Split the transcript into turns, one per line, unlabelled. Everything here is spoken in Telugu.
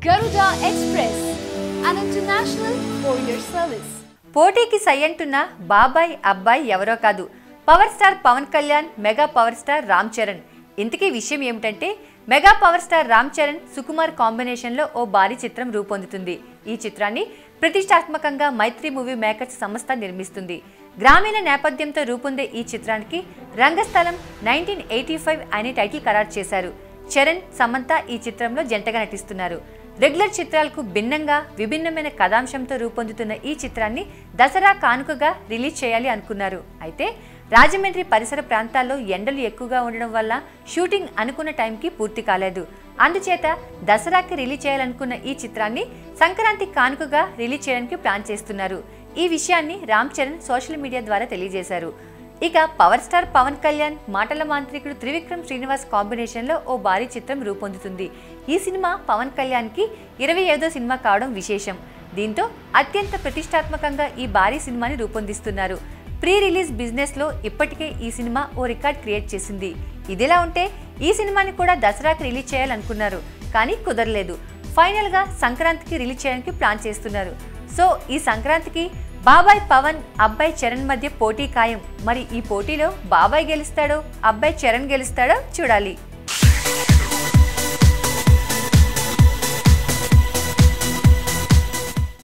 Garuda Express, an international courier service.
పోటీకి సై అంటున్న బాబాయ్ అబ్బాయి ఎవరో కాదు, power star Pawan Kalyan, mega power star Ram Charan. ఇంతకీ విషయం ఏమిటంటే, mega power star Ram Charan Sukumar కాంబినేషన్లో ఓ భారీ చిత్రం రూపొందుతుంది. ఈ చిత్రాన్ని ప్రతిష్టాత్మకంగా మైత్రి మూవీ మేకర్స్ సంస్థ నిర్మిస్తుంది. గ్రామీణ నేపథ్యంతో రూపొందే ఈ చిత్రానికి రంగస్థలం 1985 అనే టైటిల్ ఖరారు చేశారు. చరణ్, సమంత ఈ చిత్రంలో జంటగా నటిస్తున్నారు. రెగ్యులర్ చిత్రాలకు భిన్నంగా విభిన్నమైన కథాంశంతో రూపొందుతున్న ఈ చిత్రాన్ని దసరా కానుకగా రిలీజ్ చేయాలి అనుకున్నారు. అయితే రాజమండ్రి పరిసర ప్రాంతాల్లో ఎండలు ఎక్కువగా ఉండడం వల్ల షూటింగ్ అనుకున్న టైంకి పూర్తి కాలేదు. అందుచేత దసరాకి రిలీజ్ చేయాలనుకున్న ఈ చిత్రాన్ని సంక్రాంతి కానుకగా రిలీజ్ చేయడానికి ప్లాన్ చేస్తున్నారు. ఈ విషయాన్ని రామ్ చరణ్ సోషల్ మీడియా ద్వారా తెలియజేశారు. ఇక పవర్ స్టార్ పవన్ కళ్యాణ్, మాటల మాంత్రికుడు త్రివిక్రమ్ శ్రీనివాస్ కాంబినేషన్లో ఓ భారీ చిత్రం రూపొందుతుంది. ఈ సినిమా పవన్ కళ్యాణ్కి 25వ సినిమా కావడం విశేషం. దీంతో అత్యంత ప్రతిష్టాత్మకంగా ఈ భారీ సినిమాని రూపొందిస్తున్నారు. ప్రీ రిలీజ్ బిజినెస్లో ఇప్పటికే ఈ సినిమా ఓ రికార్డ్ క్రియేట్ చేసింది. ఇదిలా ఉంటే ఈ సినిమాని కూడా దసరాకి రిలీజ్ చేయాలనుకున్నారు, కానీ కుదరలేదు. ఫైనల్గా సంక్రాంతికి రిలీజ్ చేయడానికి ప్లాన్ చేస్తున్నారు. సో ఈ సంక్రాంతికి బాబాయ్ పవన్, అబ్బాయి చరణ్ మధ్య పోటీ ఖాయం. మరి ఈ పోటీలో బాబాయ్ గెలుస్తాడో, అబ్బాయి చరణ్ గెలుస్తాడో చూడాలి.